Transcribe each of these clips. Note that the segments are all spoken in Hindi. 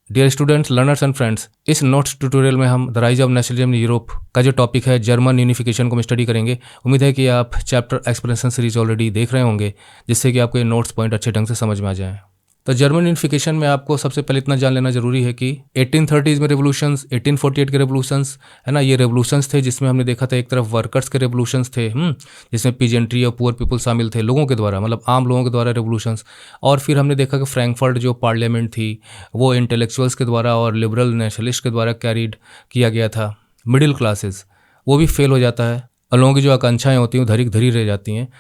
Dear students, learners and friends, इस नोट्स ट्यूटोरियल में हम the rise of nationalism in Europe का जो टॉपिक है जर्मन यूनिफिकेशन को हम स्टडी करेंगे। उम्मीद है कि आप चैप्टर एक्सप्लेनेशन सीरीज ऑलरेडी देख रहे होंगे, जिससे कि आपको ये नोट्स पॉइंट अच्छे ढंग से समझ में आ जाएं। तो जर्मन यूनिफिकेशन में आपको सबसे पहले इतना जान लेना जरूरी है कि 1830s में रेवोल्यूशंस, 1848 के रेवोल्यूशंस, है ना, ये रेवोल्यूशंस थे जिसमें हमने देखा था एक तरफ वर्कर्स के रेवोल्यूशंस थे, जिसमें पीजेंट्री और पुअर पीपल शामिल थे, लोगों के द्वारा, मतलब आम लोगों के द्वारा रेवोल्यूशंस। और फिर हमने देखा कि फ्रैंकफर्ट जो पार्लियामेंट थी वो इंटेलेक्चुअल्स के द्वारा और लिबरल नेशनलिस्ट के द्वारा कैरिड किया गया था। मिडिल क्लासेस वो भी फेल हो जाता है और लोगों की जो आकांक्षाएं होती हैं वो धरी धरी रह जाती हैं।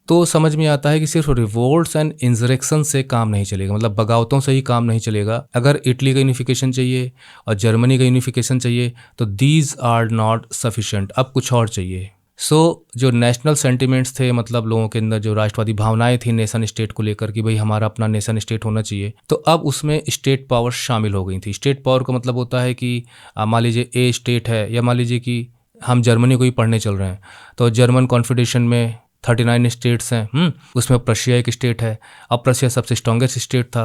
तो समझ में आता है कि सिर्फ रिवोल्ट्स एंड इंसरेक्शन से काम नहीं चलेगा, मतलब बगावतों से ही काम नहीं चलेगा। अगर इटली का यूनिफिकेशन चाहिए और जर्मनी का यूनिफिकेशन चाहिए तो दीज आर नॉट सफिशेंट, अब कुछ और चाहिए। जो नेशनल सेंटिमेंट्स थे, मतलब लोगों के अंदर जो राष्ट्रवादी भावनाएं थी नेशन स्टेट को लेकर कि भाई हमारा अपना नेशन स्टेट होना चाहिए, तो अब उसमें स्टेट पावर शामिल हो गई थी। स्टेट पावर का मतलब होता है कि मान लीजिए ए स्टेट है, या मान लीजिए कि हम जर्मनी को ही पढ़ने चल रहे हैं, तो जर्मन कॉन्फेडरेशन में 39 स्टेट्स हैं, उसमें प्रशिया एक स्टेट है। अब प्रशिया सबसे स्ट्रॉन्गेस्ट स्टेट था,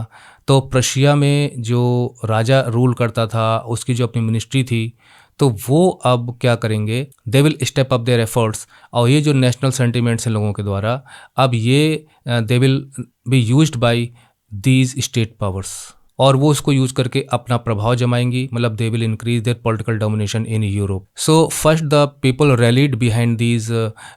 तो प्रशिया में जो राजा रूल करता था, उसकी जो अपनी मिनिस्ट्री थी, तो वो अब क्या करेंगे, they will step up their efforts. और ये जो नेशनल सेंटिमेंट्स हैं लोगों के द्वारा, अब ये they will be used by these state powers, और वो उसको यूज करके अपना प्रभाव जमाएंगी, मतलब they will increase their political domination in Europe. So first the people rallied behind these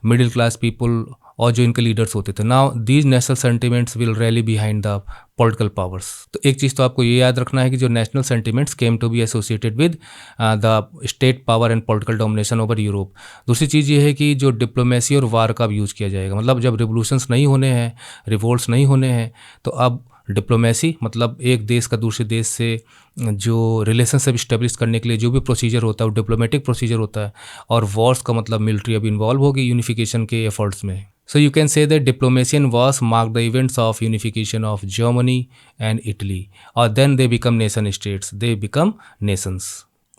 middle class people, और जो इनके लीडर्स होते थे। Now these national sentiments will rally behind the political powers. तो एक चीज़ तो आपको ये याद रखना है कि जो national sentiments came to be associated with the state power and political domination over Europe. दूसरी चीज़ ये है कि जो डिप्लोमेसी और वार का यूज़ किया जाएगा, मतलब जब रिवोल्यूशंस नहीं होने हैं, रिवोल्ट्स नहीं होने हैं, तो अब डिप्लोमेसी, मतलब एक देश का दूसरे देश से जो रिलेशनशिप इस्टेब्लिश करने के लिए जो भी प्रोसीजर होता है वो डिप्लोमेटिक प्रोसीजर होता है। और वॉर्स का मतलब मिलिट्री अब इन्वॉल्व होगी यूनिफिकेशन के एफर्ट्स में। So you can say that diplomacy and wars mark the events of unification of Germany and Italy, or then they become nation states, they become nations।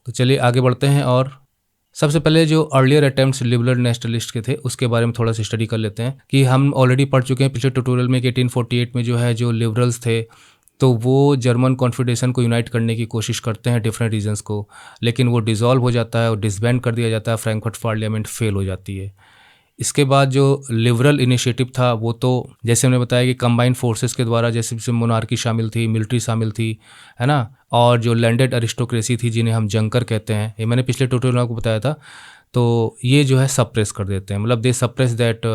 तो चलिए आगे बढ़ते हैं, और सबसे पहले जो अर्लियर अटेम्प्ट्स लिबरल नेशनलिस्ट के थे उसके बारे में थोड़ा सा स्टडी कर लेते हैं। कि हम ऑलरेडी पढ़ चुके हैं पिछले ट्यूटोरियल में कि 1848 में जो है जो लिबरल्स थे, तो वो जर्मन कॉन्फेडरेशन को यूनाइट करने की कोशिश करते हैं डिफरेंट रीजन्स को, लेकिन वो डिसॉल्व हो जाता है और डिसबैंड कर दिया जाता है, फ्रैंकफर्ट पार्लियामेंट फेल हो जाती है। इसके बाद जो लिबरल इनिशिएटिव था वो तो जैसे हमने बताया कि कंबाइंड फोर्सेस के द्वारा, जैसे मोनार्की शामिल थी, मिलिट्री शामिल थी, है ना, और जो लैंडेड अरिस्टोक्रेसी थी जिन्हें हम जंकर कहते हैं, ये मैंने पिछले ट्यूटोरियल में आपको बताया था, तो ये जो है सप्रेस कर देते हैं, मतलब they suppress that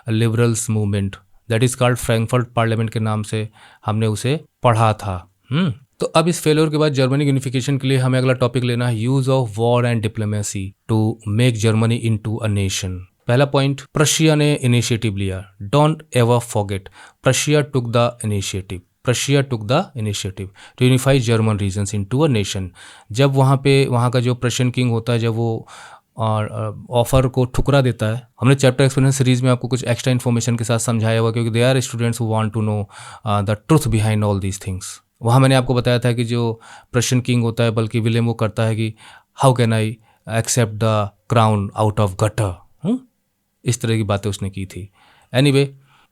liberals movement, that is called Frankfurt parliament के नाम से हमने उसे पढ़ा था। तो अब इस फेलियर के बाद जर्मनी यूनिफिकेशन के लिए हमें अगला टॉपिक लेना है, use of war and diplomacy to make Germany into a nation. पहला पॉइंट, प्रशिया ने इनिशिएटिव लिया। Don't ever forget, Prussia took the initiative, Prussia took the initiative to unify German regions into a nation. जब वहाँ का जो प्रशियन किंग होता है, जब वो ऑफर को ठुकरा देता है, हमने चैप्टर एक्सपीरियंस सीरीज में आपको कुछ एक्स्ट्रा इन्फॉर्मेशन के साथ समझाया हुआ, क्योंकि they are students who want to know the truth behind all these things. वहाँ मैंने आपको बताया था कि जो प्रशियन किंग होता है, बल्कि विलियम, वो करता है कि how can I accept the crown out of gutter, इस तरह की बातें उसने की थी। एनीवे,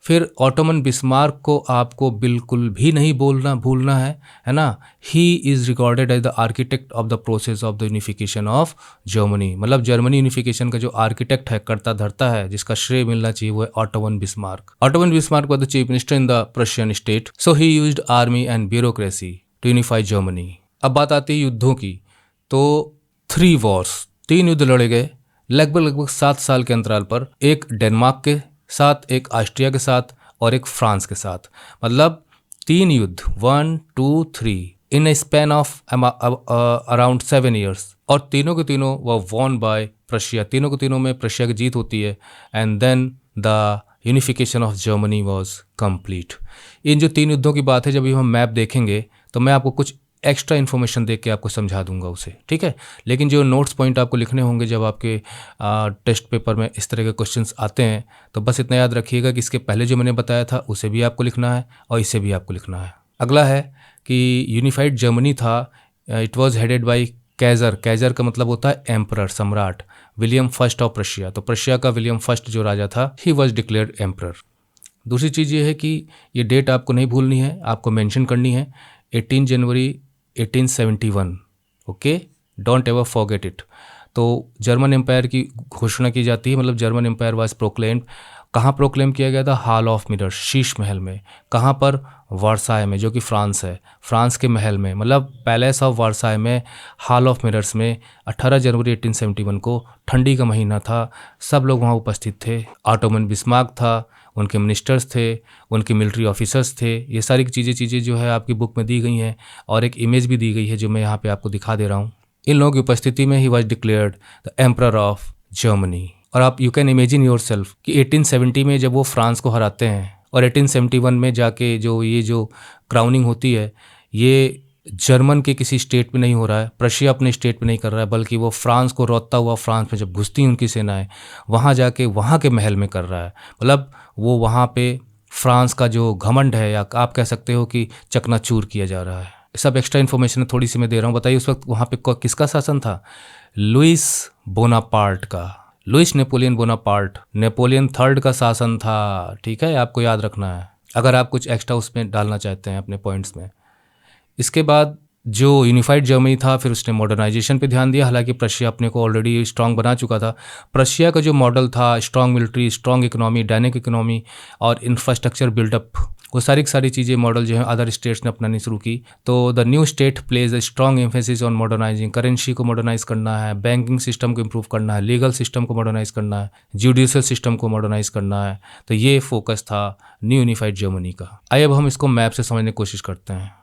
फिर ऑटोमन बिस्मार्क को आपको बिल्कुल भी नहीं भूलना है ना। He is recorded as the architect of the process of the unification of Germany, मतलब जर्मनी यूनिफिकेशन का जो आर्किटेक्ट है, करता धरता है, जिसका श्रेय मिलना चाहिए, वो है Otto von Bismarck. Otto von Bismarck was the chief minister in the Prussian state, so he used army and bureaucracy to unify Germany. अब बात आती है युद्धों की, तो 3 वॉर्स, 3 युद्ध लड़े गए लगभग 7 साल के अंतराल पर, एक डेनमार्क के साथ, एक ऑस्ट्रिया के साथ और एक फ्रांस के साथ, मतलब 3 युद्ध, 1 2 3 इन ए स्पैन ऑफ अराउंड 7 ईयर्स, और तीनों के तीनों वह वॉन बाय प्रशिया, तीनों के तीनों में प्रशिया की जीत होती है। And then the unification of Germany was complete. इन जो 3 युद्धों की बात है, जब हम मैप देखेंगे तो मैं आपको कुछ एक्स्ट्रा इन्फॉर्मेशन देख के आपको समझा दूंगा उसे, ठीक है। लेकिन जो नोट्स पॉइंट आपको लिखने होंगे जब आपके टेस्ट पेपर में इस तरह के क्वेश्चंस आते हैं, तो बस इतना याद रखिएगा कि इसके पहले जो मैंने बताया था उसे भी आपको लिखना है और इसे भी आपको लिखना है। अगला है कि यूनिफाइड जर्मनी था, it was headed by Kaiser. Kaiser का मतलब होता है एम्परर, सम्राट, विलियम फर्स्ट ऑफ प्रशिया। तो प्रशिया का विलियम फर्स्ट जो राजा था, ही वॉज डिक्लेयर्ड एम्परर। दूसरी चीज़ ये है कि ये डेट आपको नहीं भूलनी है, आपको मेंशन करनी है। 18 जनवरी 1871। Okay, don't ever forget it. तो जर्मन एम्पायर की घोषणा की जाती है, मतलब जर्मन एम्पायर वाज प्रोक्लेम्ड। कहाँ प्रोक्लेम किया गया था? Hall of mirrors, Sheesh Mahal में। कहाँ पर? वर्साय में, जो कि फ्रांस है। फ्रांस के महल में, मतलब पैलेस ऑफ वर्साय में, हॉल ऑफ मिरर्स में 18 जनवरी 1871 को, ठंडी का महीना था, सब लोग वहाँ उपस्थित थे। ऑटोमन बिस्मार्क था, उनके मिनिस्टर्स थे, उनके मिलिट्री ऑफिसर्स थे। ये सारी चीज़ें जो है आपकी बुक में दी गई हैं, और एक इमेज भी दी गई है जो मैं यहाँ पे आपको दिखा दे रहा हूँ। इन लोगों की उपस्थिति में he was declared the emperor of Germany. और आप you can imagine your self कि 1870 में जब वो फ्रांस को हराते हैं, और 1871 में जाके जो क्राउनिंग होती है, ये जर्मन के किसी स्टेट में नहीं हो रहा है, प्रशिया अपने स्टेट में नहीं कर रहा है, बल्कि वो फ्रांस को रोकता हुआ, फ्रांस में जब घुसती हैं उनकी सेनाएं, वहाँ जाके वहाँ के महल में कर रहा है। मतलब वो वहाँ पे फ्रांस का जो घमंड है, या आप कह सकते हो कि चकनाचूर किया जा रहा है। सब एक्स्ट्रा इन्फॉर्मेशन थोड़ी सी मैं दे रहा हूँ। बताइए उस वक्त वहाँ पे किसका शासन था? लुइस बोनापार्ट का, Louis Napoleon Bonaparte, Napoleon Third का शासन था। ठीक है, आपको याद रखना है अगर आप कुछ एक्स्ट्रा उसमें डालना चाहते हैं अपने पॉइंट्स में। इसके बाद जो यूनिफाइड जर्मनी था, फिर उसने मॉडर्नाइजेशन पे ध्यान दिया। हालांकि प्रशिया अपने को ऑलरेडी स्ट्रांग बना चुका था। प्रशिया का जो मॉडल था, strong military, strong economy, dynamic economy और इंफ्रास्ट्रक्चर बिल्डअप, वो सारी चीज़ें मॉडल जो है अदर स्टेट्स ने अपनानी शुरू की। तो the new state plays a strong emphasis on modernising. Currency को मॉडर्नाइज करना है, बैंकिंग सिस्टम को इम्प्रूव करना है, लीगल सिस्टम को मॉडर्नाइज करना है, जुडिशियल सिस्टम को मॉडर्नाइज करना है। तो ये फोकस था न्यू यूनिफाइड जर्मनी का। आइए अब हम इसको मैप से समझने की कोशिश करते हैं।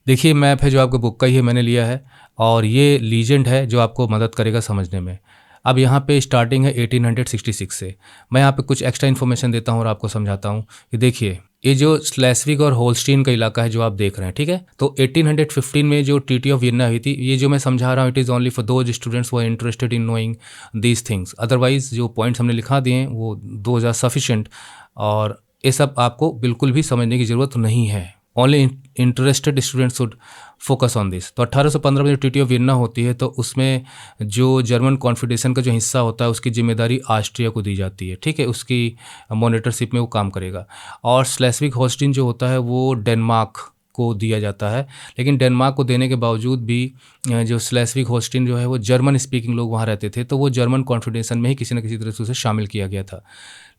देखिए मैप है जो आपको बुक का ही है, मैंने लिया है, और ये लीजेंड है जो आपको मदद करेगा समझने में। अब यहाँ पे स्टार्टिंग है 1866 से। मैं यहाँ पे कुछ एक्स्ट्रा इन्फॉर्मेशन देता हूँ और आपको समझाता हूँ कि देखिए ये जो स्लेस्विग और होल्स्टीन का इलाका है जो आप देख रहे हैं, ठीक है। तो 1815 में जो ट्रीटी ऑफ वियना हुई थी, ये जो मैं समझा रहा हूँ it is only for those students who are interested in knowing these things. Otherwise जो पॉइंट्स हमने लिखा दिए हैं वो दोज आर सफिशिएंट, और ये सब आपको बिल्कुल भी समझने की ज़रूरत नहीं है। Only interested students should focus on this. तो 1815 में जो ट्रीटी ऑफ वियना होती है, तो उसमें जो जर्मन कॉन्फेडरेशन का जो हिस्सा होता है उसकी जिम्मेदारी ऑस्ट्रिया को दी जाती है, ठीक है। उसकी मॉनिटरशिप में वो काम करेगा। और स्लेस्विग होल्स्टीन जो होता है वो डेनमार्क को दिया जाता है। लेकिन डेनमार्क को देने के बावजूद भी जो स्लेस्विग होल्स्टीन जो है वो जर्मन स्पीकिंग लोग वहाँ रहते थे, तो वो जर्मन कॉन्फेडरेशन में ही किसी न किसी तरह से उसे शामिल किया गया था।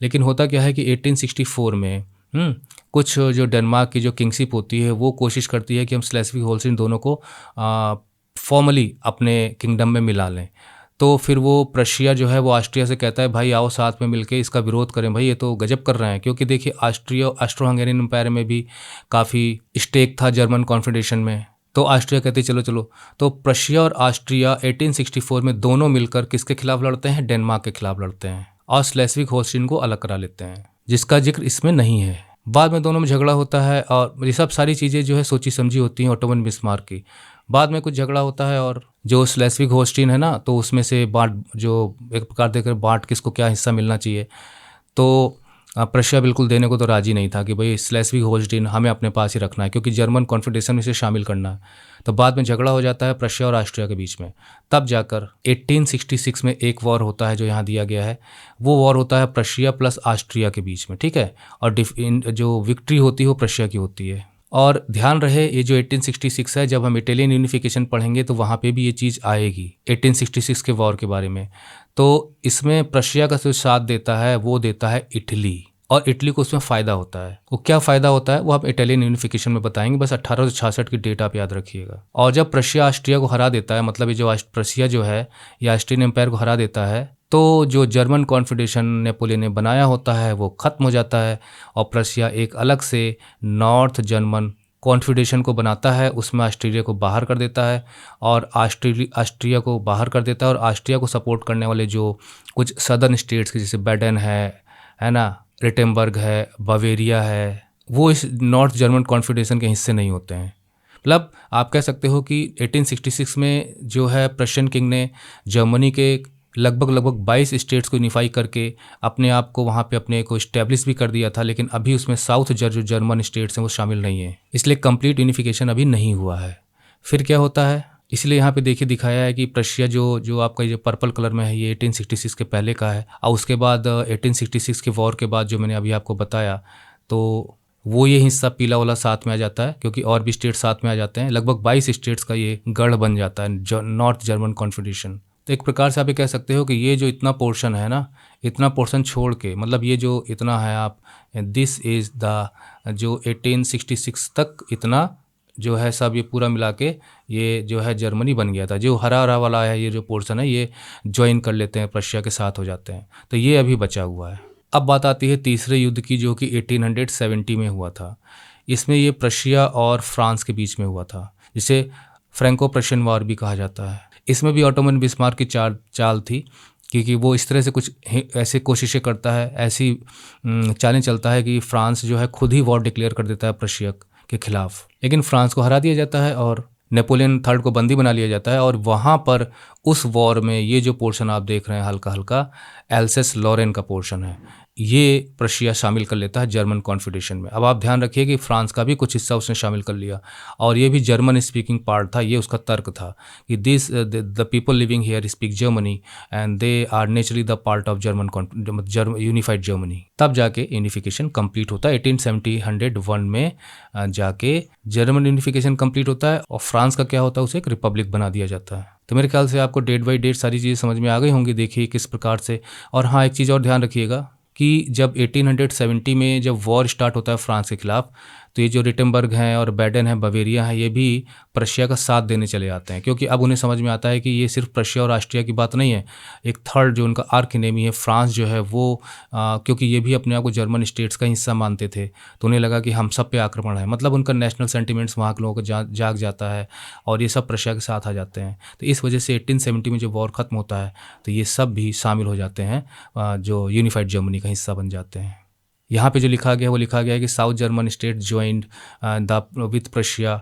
लेकिन होता क्या है कि 1864 में कुछ जो डेनमार्क की जो किंगशिप होती है वो कोशिश करती है कि हम स्लेस्विग होल्स्टीन दोनों को फॉर्मली अपने किंगडम में मिला लें। तो फिर वो प्रशिया जो है वो ऑस्ट्रिया से कहता है भाई आओ साथ में मिलके इसका विरोध करें, भाई ये तो गजब कर रहे हैं। क्योंकि देखिए ऑस्ट्रो हंगेरियन एम्पायर में भी काफ़ी स्टेक था जर्मन कॉन्फेडरेशन में। तो ऑस्ट्रिया कहती चलो चलो। तो प्रशिया और ऑस्ट्रिया 1864 में दोनों मिलकर किसके खिलाफ लड़ते हैं? डेनमार्क के खिलाफ लड़ते हैं, और स्लेस्विग होल्स्टीन को अलग करा लेते हैं, जिसका जिक्र इसमें नहीं है। बाद में दोनों में झगड़ा होता है, और ये सब सारी चीज़ें जो है सोची समझी होती हैं ऑटोमन बिस्मार्क की। बाद में कुछ झगड़ा होता है, और जो स्लेस्विग होल्स्टीन है ना, तो उसमें से बांट, जो एक प्रकार देकर बांट किसको क्या हिस्सा मिलना चाहिए, तो प्रशिया बिल्कुल देने को तो राजी नहीं था कि भाई स्लेस्विग होल्स्टीन हमें अपने पास ही रखना है, क्योंकि जर्मन कॉन्फेडरेशन में इसे शामिल करना है। तो बाद में झगड़ा हो जाता है प्रशिया और ऑस्ट्रिया के बीच में। तब जाकर 1866 में एक वॉर होता है जो यहाँ दिया गया है। वो वॉर होता है प्रशिया प्लस ऑस्ट्रिया के बीच में, ठीक है। और जो विक्ट्री होती है वो प्रशिया की होती है। और ध्यान रहे ये जो 1866 है, जब हम इटालियन यूनिफिकेशन पढ़ेंगे तो वहाँ पे भी ये चीज़ आएगी 1866 के वॉर के बारे में। तो इसमें प्रशिया का जो साथ देता है वो देता है इटली, और इटली को उसमें फ़ायदा होता है। वो क्या फ़ायदा होता है वो आप इटालियन यूनिफिकेशन में बताएंगे, बस 1866 की डेट आप याद रखिएगा। और जब प्रशिया ऑस्ट्रिया को हरा देता है, मतलब ये जो प्रशिया जो है या ऑस्ट्रियन एम्पायर को हरा देता है, तो जो जर्मन कॉन्फेडरेशन नेपोलियन ने बनाया होता है वो ख़त्म हो जाता है, और प्रशिया एक अलग से नॉर्थ जर्मन कॉन्फेडरेशन को बनाता है। उसमें ऑस्ट्रिया को बाहर कर देता है, और ऑस्ट्रिया को बाहर कर देता है, और ऑस्ट्रिया को सपोर्ट करने वाले जो कुछ सदर्न स्टेट्स के जैसे बैडन है ना, रिटेनबर्ग है, बवेरिया है, वो इस नॉर्थ जर्मन कॉन्फेडरेशन के हिस्से नहीं होते हैं। मतलब आप कह सकते हो कि 1866 में जो है प्रशियन किंग ने जर्मनी के लगभग 22 स्टेट्स को यूनिफाई करके अपने आप को वहाँ पे अपने को इस्टेब्लिश भी कर दिया था। लेकिन अभी उसमें साउथ जो जर्मन स्टेट्स हैं वो शामिल नहीं है, इसलिए कंप्लीट यूनिफिकेशन अभी नहीं हुआ है। फिर क्या होता है, इसलिए यहाँ पे देखिए दिखाया है कि प्रशिया जो आपका जो पर्पल कलर में है ये 1866 के पहले का है, और उसके बाद 1866 के वॉर के बाद जो मैंने अभी आपको बताया, तो वो ये हिस्सा पीला वाला साथ में आ जाता है, क्योंकि और भी स्टेट साथ में आ जाते हैं। लगभग 22 स्टेट्स का ये गढ़ बन जाता है नॉर्थ जर्मन कॉन्फेडरेशन। तो एक प्रकार से आप ये कह सकते हो कि ये जो इतना पोर्शन है ना, इतना पोर्शन छोड़ के, मतलब ये जो इतना है आप, दिस इज़ द जो 1866 तक इतना जो है सब ये पूरा मिला के ये जो है जर्मनी बन गया था। जो हरा हरा वाला है ये जो पोर्शन है ये ज्वाइन कर लेते हैं, प्रशिया के साथ हो जाते हैं। तो ये अभी बचा हुआ है। अब बात आती है तीसरे युद्ध की, जो कि 1870 में हुआ था। इसमें ये प्रशिया और फ्रांस के बीच में हुआ था, जिसे फ्रैंको प्रशियन वॉर भी कहा जाता है। इसमें भी ऑटोमन बिस्मार्क की चाल थी, क्योंकि वो इस तरह से कुछ ऐसे कोशिशें करता है, ऐसी चालें चलता है कि फ्रांस जो है खुद ही वॉर डिक्लेयर कर देता है प्रशिया के खिलाफ। लेकिन फ्रांस को हरा दिया जाता है और नेपोलियन थर्ड को बंदी बना लिया जाता है। और वहाँ पर उस वॉर में ये जो पोर्शन आप देख रहे हैं हल्का हल्का, एल्सेस लॉरेन का पोर्शन है, ये प्रशिया शामिल कर लेता है जर्मन कॉन्फेडरेशन में। अब आप ध्यान रखिए कि फ्रांस का भी कुछ हिस्सा उसने शामिल कर लिया, और ये भी जर्मन स्पीकिंग पार्ट था। ये उसका तर्क था कि the people living here speak Germany and they are naturally the part of German unified Germany. तब जाके यूनिफिकेशन कंप्लीट होता है 1871 में जाके जर्मन यूनिफिकेशन कंप्लीट होता है, और फ्रांस का क्या होता है, उसे एक रिपब्लिक बना दिया जाता है। तो मेरे ख्याल से आपको डेट बाई डेट सारी चीज़ें समझ में आ गई होंगी। देखिए किस प्रकार से। और हाँ, एक चीज़ और ध्यान रखिएगा कि जब 1870 में जब वॉर स्टार्ट होता है फ्रांस के खिलाफ, तो ये जो रिटेनबर्ग हैं और बैडन है, बवेरिया है, ये भी प्रशिया का साथ देने चले आते हैं, क्योंकि अब उन्हें समझ में आता है कि ये सिर्फ प्रशिया और ऑस्ट्रिया की बात नहीं है। एक थर्ड जो उनका आर्क एनिमी है फ्रांस जो है वो क्योंकि ये भी अपने आप को जर्मन स्टेट्स का हिस्सा मानते थे, तो उन्हें लगा कि हम सब पे आक्रमण है। मतलब उनका नेशनल सेंटिमेंट्स वहाँ के लोगों को जाग जाता है, और ये सब प्रशिया के साथ आ जाते हैं। तो इस वजह से 1870 में जब वॉर ख़त्म होता है तो ये सब भी शामिल हो जाते हैं, जो यूनिफाइड जर्मनी का हिस्सा बन जाते हैं। यहाँ पे जो लिखा गया वो लिखा गया है कि south German state joined with Prussia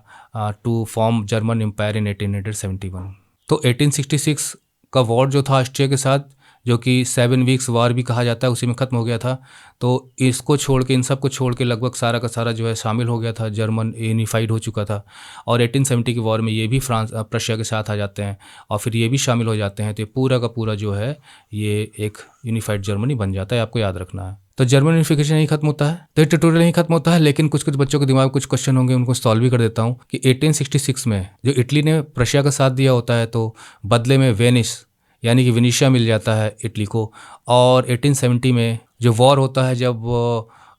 to form German empire in 1871। तो 1866 का वॉर जो था ऑस्ट्रिया के साथ, जो कि 7 वीक्स वॉर भी कहा जाता है, उसी में ख़त्म हो गया था। तो इसको छोड़ के, इन सब को छोड़ के लगभग सारा का सारा जो है शामिल हो गया था, जर्मन यूनिफाइड हो चुका था। और 1870 की वॉर में ये भी फ्रांस प्रशिया के साथ आ जाते हैं, और फिर ये भी शामिल हो जाते हैं। तो ये पूरा का पूरा जो है ये एक यूनिफाइड जर्मनी बन जाता है, आपको याद रखना है। तो जर्मन यूनिफिकेशन यही खत्म होता है, तो ये ट्यूटोरियल यही खत्म होता है। लेकिन कुछ कुछ बच्चों के दिमाग में कुछ क्वेश्चन होंगे, उनको सॉल्व भी कर देता हूँ कि 1866 में जो इटली ने प्रशिया का साथ दिया होता है, तो बदले में वेनिस यानी कि विनीशिया मिल जाता है इटली को। और 1870 में जो वॉर होता है, जब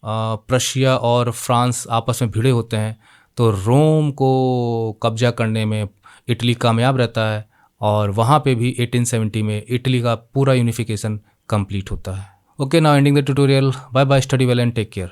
प्रशिया और फ्रांस आपस में भिड़े होते हैं, तो रोम को कब्जा करने में इटली कामयाब रहता है, और वहाँ पे भी 1870 में इटली का पूरा यूनिफिकेशन कंप्लीट होता है। Okay, now ending the tutorial. Bye bye, study well and take care.